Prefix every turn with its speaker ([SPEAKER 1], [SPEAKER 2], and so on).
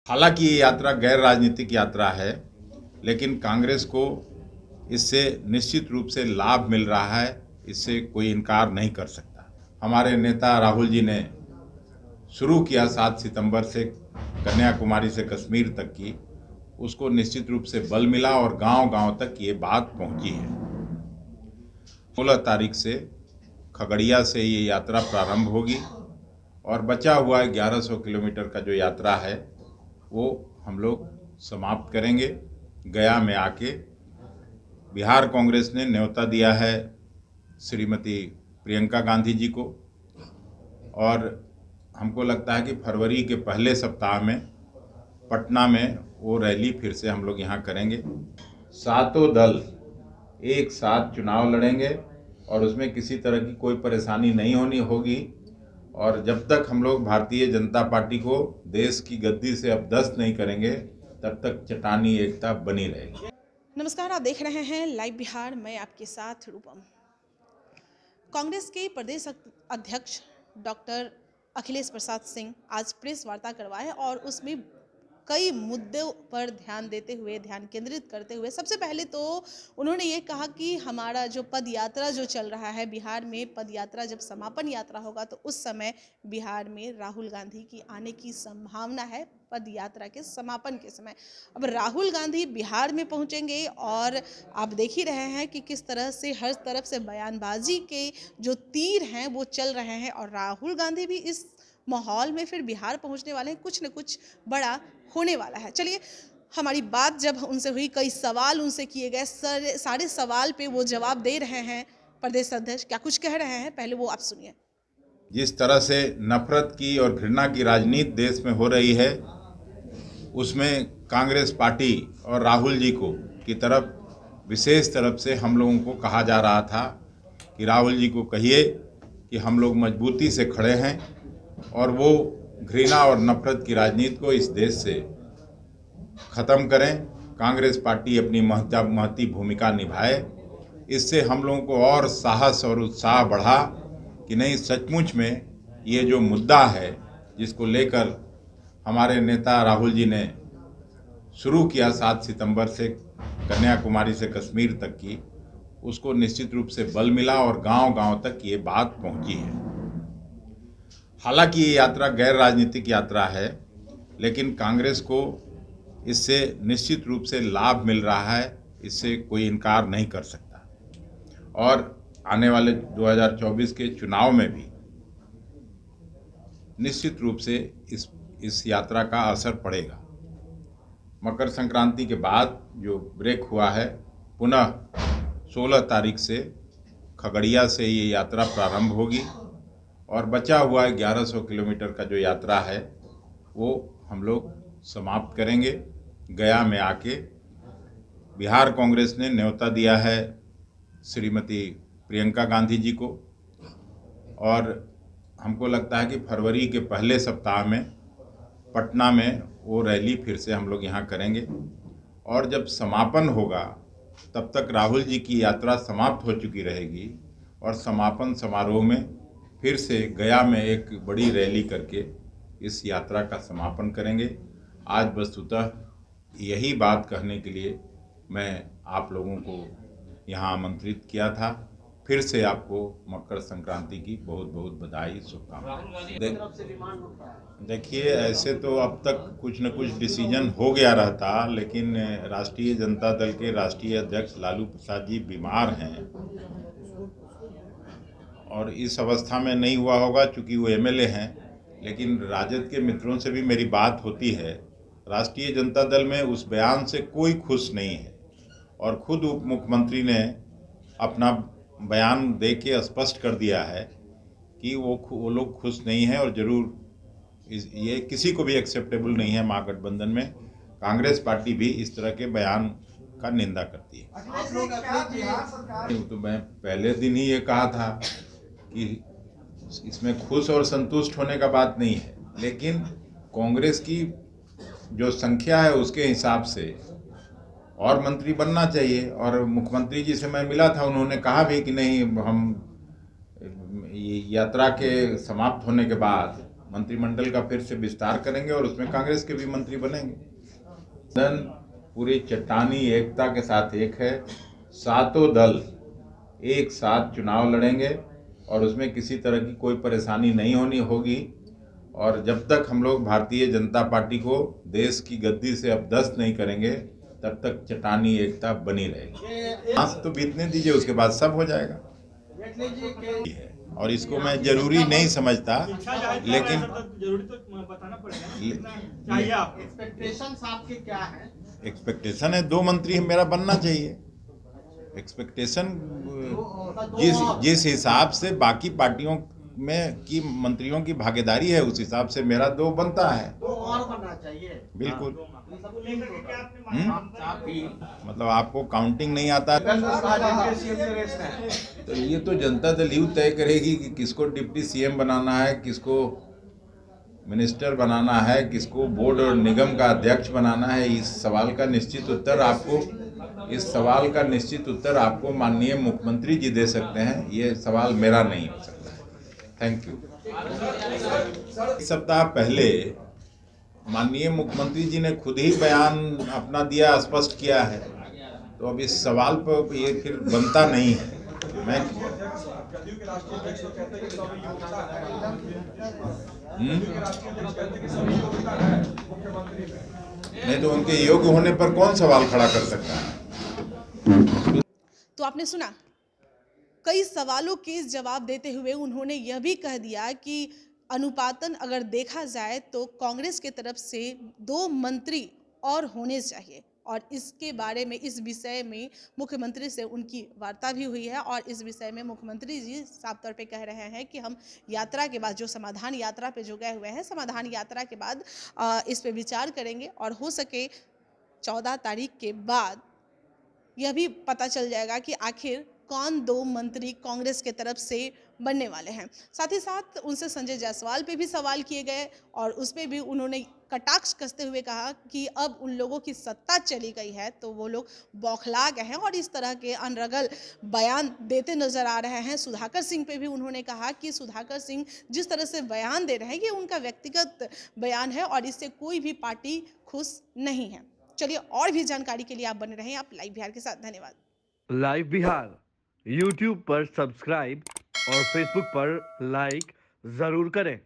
[SPEAKER 1] हालांकि ये यात्रा गैर राजनीतिक यात्रा है, लेकिन कांग्रेस को इससे निश्चित रूप से लाभ मिल रहा है, इससे कोई इनकार नहीं कर सकता। हमारे नेता राहुल जी ने शुरू किया 7 सितंबर से कन्याकुमारी से कश्मीर तक की, उसको निश्चित रूप से बल मिला और गांव-गांव तक ये बात पहुंची है। 16 तारीख से खगड़िया से ये यात्रा प्रारंभ होगी और बचा हुआ 1100 किलोमीटर का जो यात्रा है वो हम लोग समाप्त करेंगे गया में आके। बिहार कांग्रेस ने न्योता दिया है श्रीमती प्रियंका गांधी जी को और हमको लगता है कि फरवरी के पहले सप्ताह में पटना में वो रैली फिर से हम लोग यहाँ करेंगे। सातों दल एक साथ चुनाव लड़ेंगे और उसमें किसी तरह की कोई परेशानी नहीं होनी होगी और जब तक हम लोग भारतीय जनता पार्टी को देश की गद्दी से अपदस्थ नहीं करेंगे तब तक चट्टानी एकता बनी रहेगी।
[SPEAKER 2] नमस्कार, आप देख रहे हैं लाइव बिहार। मैं आपके साथ रूपम। कांग्रेस के प्रदेश अध्यक्ष डॉक्टर अखिलेश प्रसाद सिंह आज प्रेस वार्ता करवाए और उसमें कई मुद्दों पर ध्यान केंद्रित करते हुए सबसे पहले तो उन्होंने ये कहा कि हमारा जो पद यात्रा जो चल रहा है बिहार में, पद यात्रा जब समापन यात्रा होगा तो उस समय बिहार में राहुल गांधी की आने की संभावना है, पद यात्रा के समापन के समय। अब राहुल गांधी बिहार में पहुंचेंगे और आप देख ही रहे हैं कि किस तरह से हर तरफ से बयानबाजी के जो तीर हैं वो चल रहे हैं और राहुल गांधी भी इस माहौल में फिर बिहार पहुंचने वाले हैं, कुछ न कुछ बड़ा होने वाला है। चलिए, हमारी बात जब उनसे हुई, कई सवाल उनसे किए गए, सारे सवाल पे वो जवाब दे रहे हैं। प्रदेश अध्यक्ष क्या कुछ कह रहे हैं, पहले वो आप सुनिए।
[SPEAKER 1] जिस तरह से नफरत की और घृणा की राजनीति देश में हो रही है, उसमें कांग्रेस पार्टी और राहुल जी को की विशेष तरफ से हम लोगों को कहा जा रहा था कि राहुल जी को कहिए कि हम लोग मजबूती से खड़े हैं और वो घृणा और नफरत की राजनीति को इस देश से ख़त्म करें। कांग्रेस पार्टी अपनी महती भूमिका निभाए। इससे हम लोगों को और साहस और उत्साह बढ़ा कि नहीं, सचमुच में ये जो मुद्दा है जिसको लेकर हमारे नेता राहुल जी ने शुरू किया 7 सितंबर से कन्याकुमारी से कश्मीर तक की, उसको निश्चित रूप से बल मिला और गांव-गांव तक ये बात पहुंची है। हालांकि ये यात्रा गैर राजनीतिक यात्रा है, लेकिन कांग्रेस को इससे निश्चित रूप से लाभ मिल रहा है, इससे कोई इनकार नहीं कर सकता और आने वाले 2024 के चुनाव में भी निश्चित रूप से इस यात्रा का असर पड़ेगा। मकर संक्रांति के बाद जो ब्रेक हुआ है, पुनः 16 तारीख से खगड़िया से ये यात्रा प्रारंभ होगी और बचा हुआ 1100 किलोमीटर का जो यात्रा है वो हम लोग समाप्त करेंगे गया में आके। बिहार कांग्रेस ने न्योता दिया है श्रीमती प्रियंका गांधी जी को और हमको लगता है कि फरवरी के पहले सप्ताह में पटना में वो रैली फिर से हम लोग यहाँ करेंगे और जब समापन होगा तब तक राहुल जी की यात्रा समाप्त हो चुकी रहेगी और समापन समारोह में फिर से गया में एक बड़ी रैली करके इस यात्रा का समापन करेंगे। आज वस्तुतः यही बात कहने के लिए मैं आप लोगों को यहाँ आमंत्रित किया था। फिर से आपको मकर संक्रांति की बहुत बहुत बधाई, शुभकामनाएं। देखिए, ऐसे तो अब तक कुछ न कुछ डिसीजन हो गया रहता, लेकिन राष्ट्रीय जनता दल के राष्ट्रीय अध्यक्ष लालू प्रसाद जी बीमार हैं और इस अवस्था में नहीं हुआ होगा चूँकि वो एमएलए हैं। लेकिन राजद के मित्रों से भी मेरी बात होती है। राष्ट्रीय जनता दल में उस बयान से कोई खुश नहीं है और खुद उप मुख्यमंत्री ने अपना बयान दे के स्पष्ट कर दिया है कि वो लोग खुश नहीं हैं और ज़रूर ये किसी को भी एक्सेप्टेबल नहीं है। महागठबंधन में कांग्रेस पार्टी भी इस तरह के बयान का निंदा करती है। तो मैं पहले दिन ही ये कहा था कि इसमें खुश और संतुष्ट होने का बात नहीं है, लेकिन कांग्रेस की जो संख्या है उसके हिसाब से और मंत्री बनना चाहिए। और मुख्यमंत्री जी से मैं मिला था, उन्होंने कहा भी कि नहीं, हम यात्रा के समाप्त होने के बाद मंत्रिमंडल का फिर से विस्तार करेंगे और उसमें कांग्रेस के भी मंत्री बनेंगे। दल पूरी चट्टानी एकता के साथ एक है, सातों दल एक साथ चुनाव लड़ेंगे और उसमें किसी तरह की कोई परेशानी नहीं होनी होगी। और जब तक हम लोग भारतीय जनता पार्टी को देश की गद्दी से अपदस्थ नहीं करेंगे तब तक चट्टानी एकता बनी रहेगी। आज तो बीतने दीजिए, उसके बाद सब हो जाएगा। और इसको मैं जरूरी नहीं समझता, लेकिन
[SPEAKER 3] जरूरी तो बताना पड़ेगा। एक्सपेक्टेशंस आपके क्या हैं?
[SPEAKER 1] एक्सपेक्टेशन है 2 मंत्री मेरा बनना चाहिए। एक्सपेक्टेशन जिस हिसाब से बाकी पार्टियों में की मंत्रियों की भागीदारी है उस हिसाब से मेरा 2 बनता है।
[SPEAKER 3] 2 और बनना चाहिए।
[SPEAKER 1] बिल्कुल। मतलब आपको काउंटिंग नहीं आता है? तो ये तो जनता दल ही तय करेगी कि किसको डिप्टी सीएम बनाना है, किसको मिनिस्टर बनाना है, किसको बोर्ड और निगम का अध्यक्ष बनाना है। इस सवाल का निश्चित उत्तर आपको माननीय मुख्यमंत्री जी दे सकते हैं। ये सवाल मेरा नहीं हो सकता। Thank you. एक सप्ताह पहले माननीय मुख्यमंत्री जी ने खुद ही बयान अपना दिया, स्पष्ट किया है। तो अब इस सवाल पर ये फिर बनता नहीं है। मैं नहीं तो उनके योग्य होने पर कौन सवाल खड़ा कर सकता है?
[SPEAKER 2] तो आपने सुना, कई सवालों के जवाब देते हुए उन्होंने यह भी कह दिया कि अनुपातन अगर देखा जाए तो कांग्रेस की तरफ से 2 मंत्री और होने चाहिए। और इसके बारे में, इस विषय में मुख्यमंत्री से उनकी वार्ता भी हुई है और इस विषय में मुख्यमंत्री जी साफ तौर पे कह रहे हैं कि हम यात्रा के बाद, जो समाधान यात्रा पे जो गए हुए हैं, समाधान यात्रा के बाद इस पे विचार करेंगे और हो सके 14 तारीख के बाद यह भी पता चल जाएगा कि आखिर कौन 2 मंत्री कांग्रेस के तरफ से बनने वाले हैं। साथ ही साथ उनसे संजय जायसवाल पे भी सवाल किए गए और उस पे भी उन्होंने कटाक्ष कसते हुए कहा कि अब उन लोगों की सत्ता चली गई है तो वो लोग बौखला गए हैं और इस तरह के अनर्गल बयान देते नजर आ रहे हैं। सुधाकर सिंह पे भी उन्होंने कहा कि सुधाकर सिंह जिस तरह से बयान दे रहे हैं ये उनका व्यक्तिगत बयान है और इससे कोई भी पार्टी खुश नहीं है। चलिए, और भी जानकारी के लिए आप बने रहें आप लाइव बिहार के साथ। धन्यवाद।
[SPEAKER 4] लाइव बिहार YouTube पर सब्सक्राइब और Facebook पर लाइक जरूर करें।